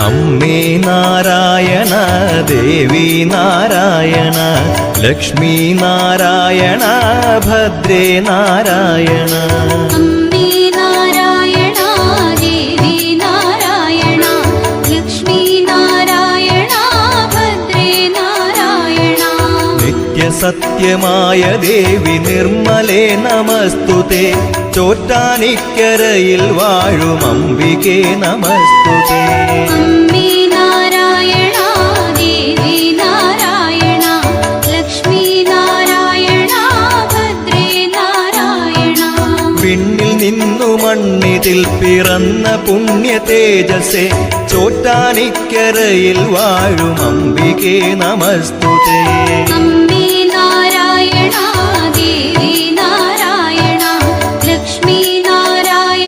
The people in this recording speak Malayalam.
അമ്മേ നാരായണ ദേവി നാരായണ ലക്ഷ്മി നാരായണ ഭദ്രേ നാരായണ. അമ്മേ നാരായണ ദേവി നാരായണ ലക്ഷ്മി നാരായണ ഭദ്രേ നാരായണ. നിത്യസത്യമായ ദേവി നിർമ്മലേ നമസ്തുതേ. ചോറ്റാനിക്കരയിൽ വാഴും അംബികേ നമസ്തുതേ. അമ്മേ നാരായണ ദേവി നാരായണ ലക്ഷ്മി നാരായണ ഭദ്രേ നാരായണ. വിണ്ണിൽ നിന്നു മണ്ണിതിൽ പിറന്ന പുണ്യ തേജസ്സേ. ചോറ്റാനിക്കരയിൽ വാഴും അംബികേ നമസ്തുതേ. അമ്മേ